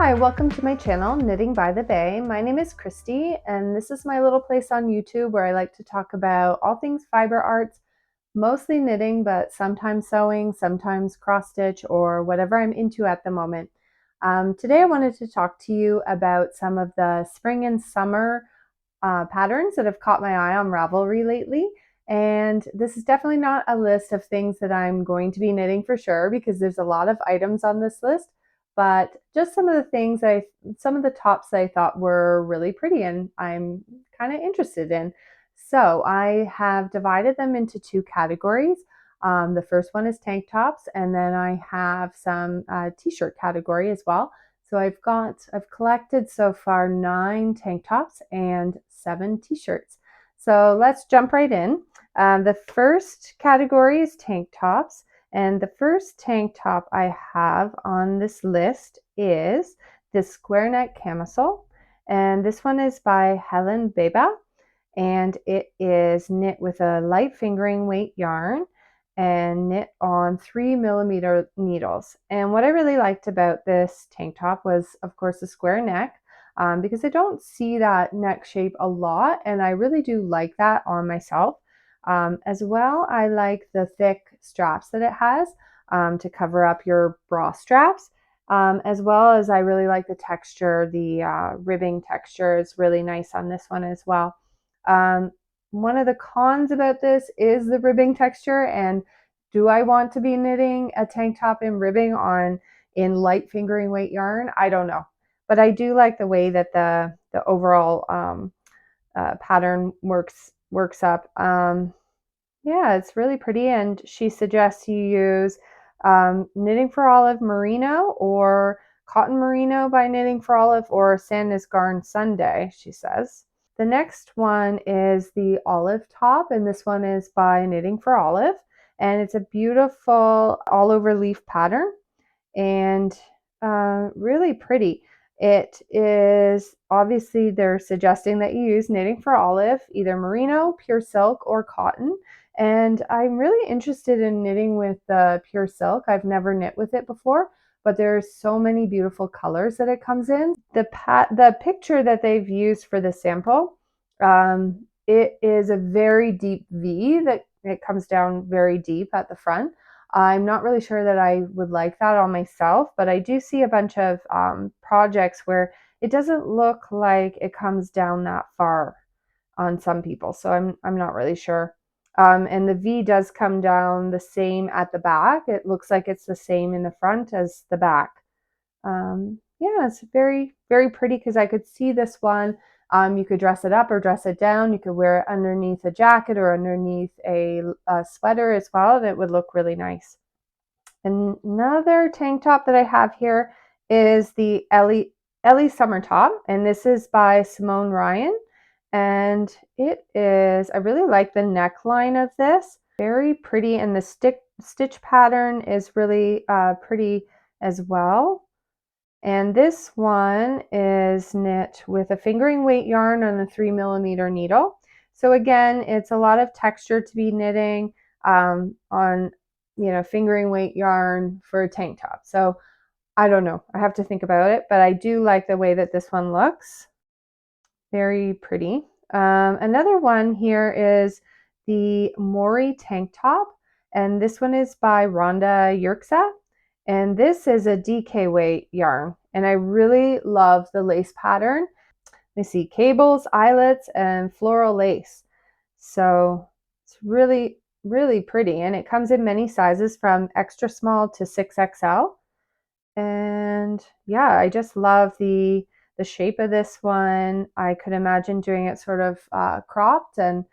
Hi, welcome to my channel, Knitting by the Bay. My name is Christy, and this is my little place on YouTube where I like to talk about all things fiber arts, mostly knitting, but sometimes sewing, sometimes cross stitch, or whatever I'm into at the moment. Today I wanted to talk to you about some of the spring and summer patterns that have caught my eye on Ravelry lately. And this is definitely not a list of things that I'm going to be knitting for sure, because there's a lot of items on this list, but just some of the things some of the tops that I thought were really pretty and I'm kind of interested in. So I have divided them into two categories. The first one is tank tops, and then I have some t-shirt category as well. So I've collected so far 9 tank tops and 7 t-shirts. So let's jump right in. The first category is tank tops. And the first tank top I have on this list is this square neck camisole. And this one is by Helen Beba. And it is knit with a light fingering weight yarn and knit on 3mm needles. And what I really liked about this tank top was, of course, the square neck, because I don't see that neck shape a lot, and I really do like that on myself. As well, I like the thick straps that it has to cover up your bra straps, as well as I really like the texture. The ribbing texture is really nice on this one as well. One of the cons about this is the ribbing texture, and do I want to be knitting a tank top in ribbing in light fingering weight yarn? I don't know, but I do like the way that the overall pattern works up. Yeah, it's really pretty, and she suggests you use Knitting for Olive Merino or Cotton Merino by Knitting for Olive or Sandnes Garn Sunday, she says. The next one is the olive top, and this one is by Knitting for Olive, and it's a beautiful all over leaf pattern and really pretty. It is obviously they're suggesting that you use Knitting for Olive, either merino, pure silk, or cotton. And I'm really interested in knitting with the pure silk. I've never knit with it before, but there's so many beautiful colors that it comes in. The picture that they've used for the sample, it is a very deep V that it comes down very deep at the front. I'm not really sure that I would like that on myself, but I do see a bunch of projects where it doesn't look like it comes down that far on some people, so I'm not really sure. And the V does come down the same at the back. It looks like it's the same in the front as the back. Yeah, it's very, very pretty because I could see this one. You could dress it up or dress it down. You could wear it underneath a jacket or underneath a sweater as well, and it would look really nice. Another tank top that I have here is the Ellie Summer Top, and this is by Simone Ryan. And it is, I really like the neckline of this. Very pretty, and the stitch pattern is really pretty as well. And this one is knit with a fingering weight yarn on a 3mm needle. So again, it's a lot of texture to be knitting on, fingering weight yarn for a tank top. So I don't know, I have to think about it, but I do like the way that this one looks. Very pretty. Another one here is the Mori tank top, and this one is by Rhonda Yerxa. And this is a DK weight yarn, and I really love the lace pattern. I see cables, eyelets, and floral lace. So it's really, really pretty, and it comes in many sizes from extra small to 6XL. And yeah, I just love the shape of this one. I could imagine doing it sort of cropped, and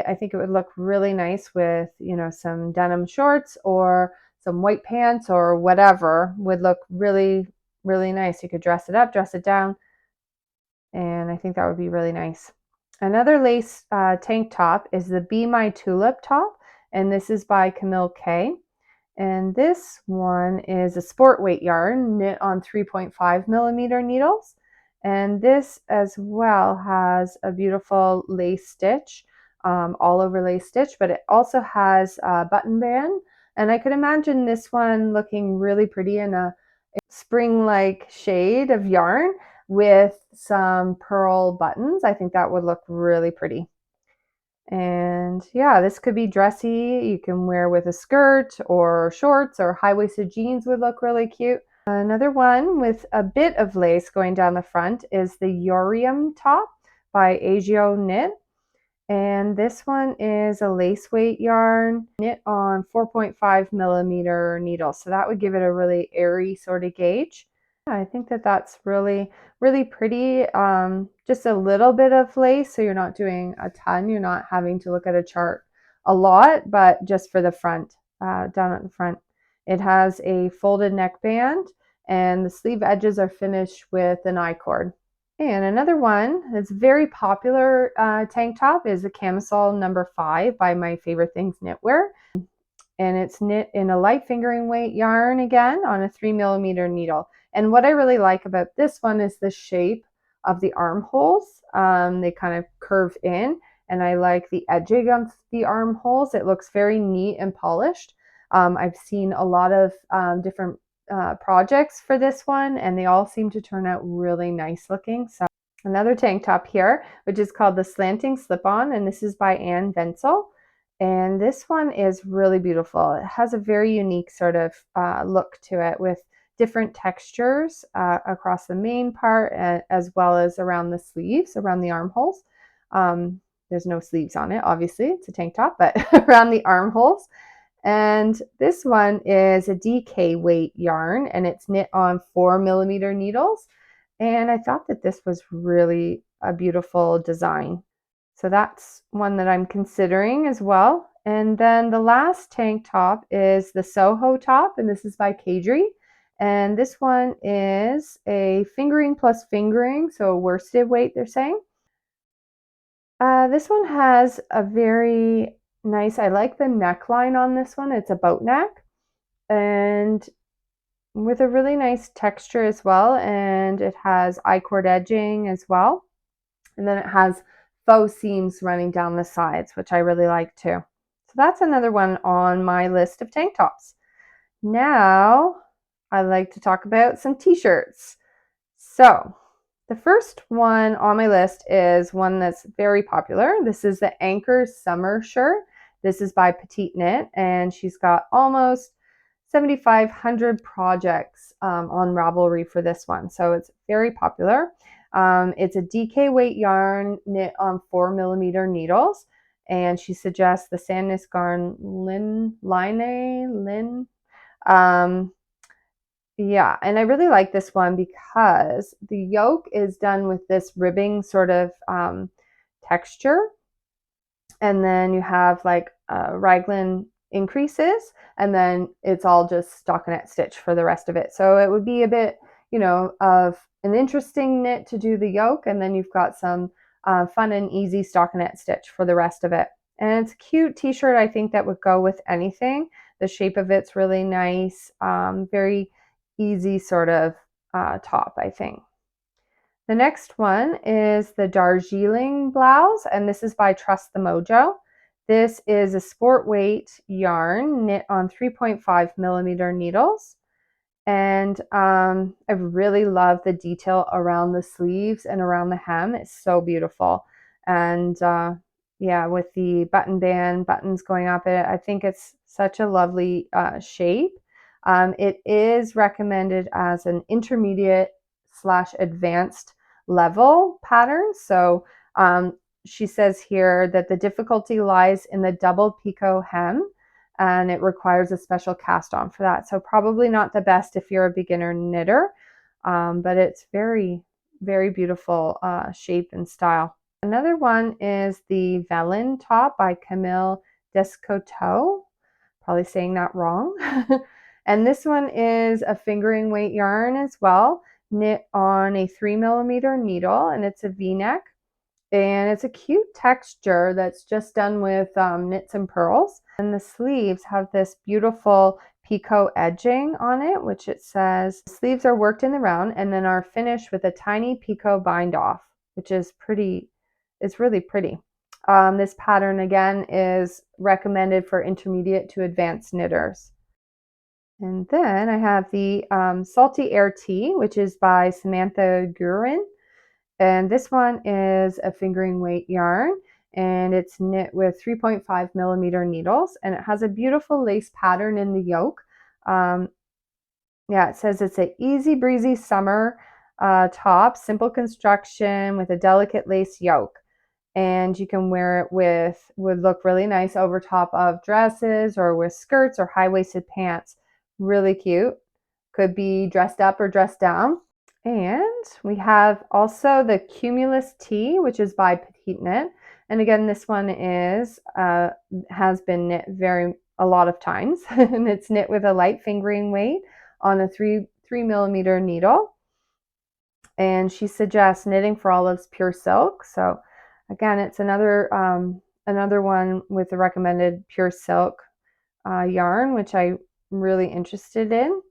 I think it would look really nice with, some denim shorts or some white pants or whatever. Would look really, really nice. You could dress it up, dress it down, and I think that would be really nice. Another lace tank top is the Be My Tulip top, and this is by Camille K. And this one is a sport weight yarn knit on 3.5mm needles. And this as well has a beautiful lace stitch, all over lace stitch, but it also has a button band. And I could imagine this one looking really pretty in spring-like shade of yarn with some pearl buttons. I think that would look really pretty. And yeah, this could be dressy. You can wear with a skirt or shorts, or high-waisted jeans would look really cute. Another one with a bit of lace going down the front is the Yorium top by Agio Knit. And this one is a lace weight yarn knit on 4.5 millimeter needles. So that would give it a really airy sort of gauge. I think that that's really, really pretty. Just a little bit of lace, so you're not doing a ton. You're not having to look at a chart a lot, but just for the front, down at the front. It has a folded neckband, and the sleeve edges are finished with an I-cord. And another one that's very popular tank top is the camisole number 5 by My Favorite Things Knitwear. And it's knit in a light fingering weight yarn again on a 3 millimeter needle. And what I really like about this one is the shape of the armholes. They kind of curve in, and I like the edging of the armholes. It looks very neat and polished. I've seen a lot of different projects for this one, and they all seem to turn out really nice looking. So another tank top here, which is called the Slanting Slip-On, and this is by Anne Venzel. And this one is really beautiful. It has a very unique sort of look to it, with different textures across the main part, as well as around the sleeves, around the armholes. There's no sleeves on it, obviously, it's a tank top, but around the armholes. And this one is a DK weight yarn, and it's knit on 4 millimeter needles. And I thought that this was really a beautiful design. So that's one that I'm considering as well. And then the last tank top is the Soho top, and this is by Kadri. And this one is a fingering plus fingering, so a worsted weight, they're saying. This one has a very nice, I like the neckline on this one. It's a boat neck, and with a really nice texture as well. And it has I-cord edging as well. And then it has faux seams running down the sides, which I really like too. So that's another one on my list of tank tops. Now I'd like to talk about some t-shirts. So the first one on my list is one that's very popular. This is the Anchor Summer shirt. This is by Petite Knit, and she's got almost 7,500 projects on Ravelry for this one. So it's very popular. It's a DK weight yarn knit on 4 millimeter needles, and she suggests the Sandnes Garn Lin. Yeah, and I really like this one because the yoke is done with this ribbing sort of texture, and then you have like raglan increases, and then it's all just stockinette stitch for the rest of it. So it would be a bit, of an interesting knit to do the yoke, and then you've got some fun and easy stockinette stitch for the rest of it. And it's a cute t-shirt, I think, that would go with anything. The shape of it's really nice, very easy sort of top, I think. The next one is the Darjeeling blouse, and this is by Trust the Mojo. This is a sport weight yarn knit on 3.5 millimeter needles. And I really love the detail around the sleeves and around the hem. It's so beautiful. And yeah, with the button band buttons going up it, I think it's such a lovely shape. It is recommended as an intermediate / advanced level pattern. So she says here that the difficulty lies in the double picot hem, and it requires a special cast on for that. So probably not the best if you're a beginner knitter, but it's very, very beautiful shape and style. Another one is the Velen top by Camille Descoteaux. Probably saying that wrong. And this one is a fingering weight yarn as well, knit on a 3 millimeter needle, and it's a V-neck. And it's a cute texture that's just done with knits and pearls. And the sleeves have this beautiful picot edging on it, which it says the sleeves are worked in the round and then are finished with a tiny picot bind off, which is pretty. It's really pretty. This pattern again is recommended for intermediate to advanced knitters. And then I have the Salty Air Tea, which is by Samantha Gurin. And this one is a fingering weight yarn, and it's knit with 3.5 millimeter needles, and it has a beautiful lace pattern in the yoke. Um, yeah, it says it's an easy breezy summer top, simple construction with a delicate lace yoke. And you can wear it with, would look really nice over top of dresses or with skirts or high-waisted pants. Really cute. Could be dressed up or dressed down. And we have also the Cumulus Tee, which is by Petite Knit. And again, this one is has been knit a lot of times, and it's knit with a light fingering weight on a three millimeter needle. And she suggests knitting for olives pure silk. So again, it's another one with the recommended pure silk yarn, which I'm really interested in.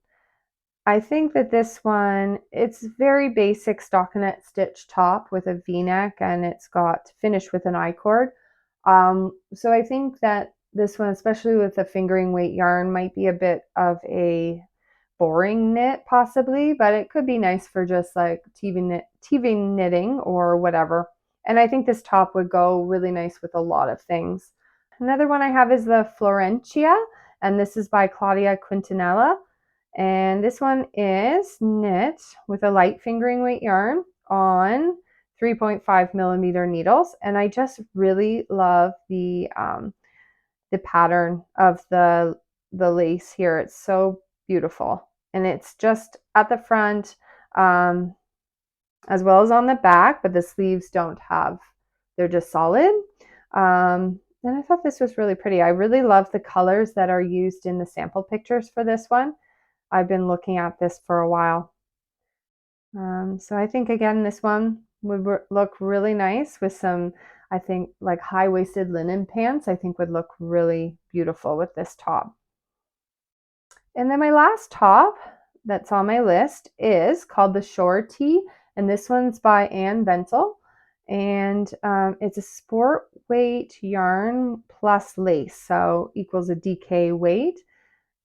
I think that this one, it's very basic stockinette stitch top with a V-neck, and it's got finished with an I-cord. So I think that this one, especially with the fingering weight yarn, might be a bit of a boring knit possibly, but it could be nice for just like TV knitting or whatever. And I think this top would go really nice with a lot of things. Another one I have is the Florentia, and this is by Claudia Quintanilla. And this one is knit with a light fingering weight yarn on 3.5 millimeter needles. And I just really love the pattern of the lace here. It's so beautiful. And it's just at the front as well as on the back, but the sleeves don't have, they're just solid. And I thought this was really pretty. I really love the colors that are used in the sample pictures for this one. I've been looking at this for a while. So I think again, this one would look really nice with some, I think like high-waisted linen pants, I think would look really beautiful with this top. And then my last top that's on my list is called the Shore Tee, and this one's by Anne Ventel. And it's a sport weight yarn plus lace, so equals a DK weight,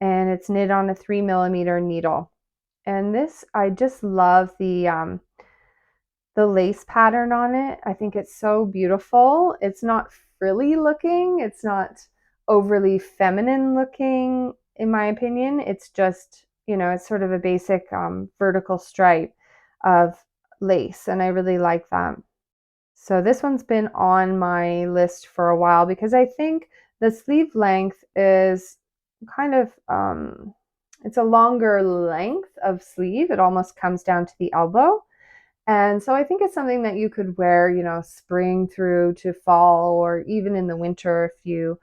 and it's knit on a 3 millimeter needle. And this, I just love the lace pattern on it. I think it's so beautiful. It's not frilly looking. It's not overly feminine looking, in my opinion. It's just, it's sort of a basic vertical stripe of lace, and I really like that. So this one's been on my list for a while because I think the sleeve length is kind of, it's a longer length of sleeve. It almost comes down to the elbow. And so I think it's something that you could wear, spring through to fall, or even in the winter if you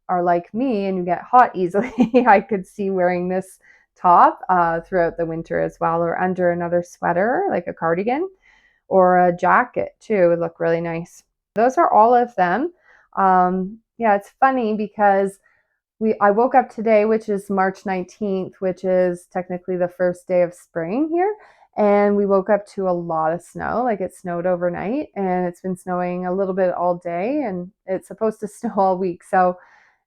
are like me and you get hot easily. I could see wearing this top throughout the winter as well, or under another sweater like a cardigan or a jacket too. It would look really nice. Those are all of them. Yeah, it's funny because I woke up today, which is March 19th, which is technically the first day of spring here. And we woke up to a lot of snow. Like it snowed overnight, and it's been snowing a little bit all day, and it's supposed to snow all week. So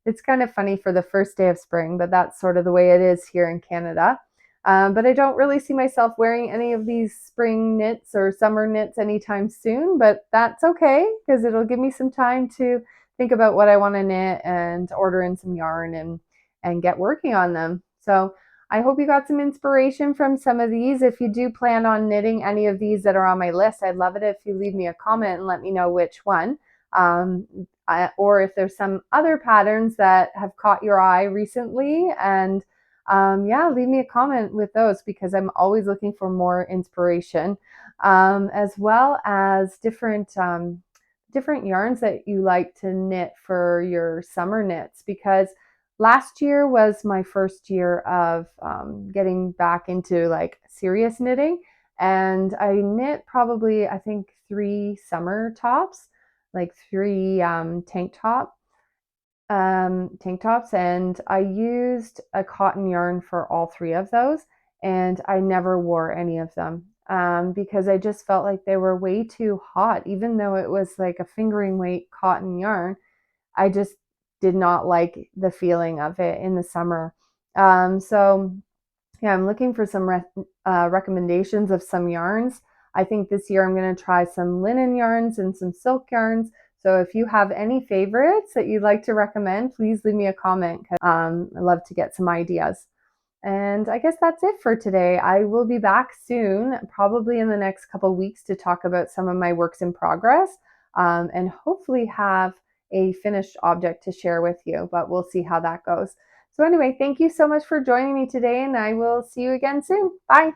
it's kind of funny for the first day of spring, but that's sort of the way it is here in Canada. But I don't really see myself wearing any of these spring knits or summer knits anytime soon, but that's okay because it'll give me some time to think about what I want to knit and order in some yarn and get working on them. So I hope you got some inspiration from some of these. If you do plan on knitting any of these that are on my list, I'd love it if you leave me a comment and let me know which one. Or if there's some other patterns that have caught your eye recently. And yeah, leave me a comment with those because I'm always looking for more inspiration, as well as different yarns that you like to knit for your summer knits, because last year was my first year of getting back into like serious knitting, and I knit probably I think 3 summer tops, like 3 tank tops, and I used a cotton yarn for all 3 of those, and I never wore any of them because I just felt like they were way too hot. Even though it was like a fingering weight cotton yarn, I just did not like the feeling of it in the summer. So yeah, I'm looking for some recommendations of some yarns. I think this year I'm going to try some linen yarns and some silk yarns. So if you have any favorites that you'd like to recommend, please leave me a comment. I love to get some ideas. And I guess that's it for today. I will be back soon, probably in the next couple weeks, to talk about some of my works in progress, and hopefully have a finished object to share with you, but we'll see how that goes. So anyway, thank you so much for joining me today, and I will see you again soon. Bye.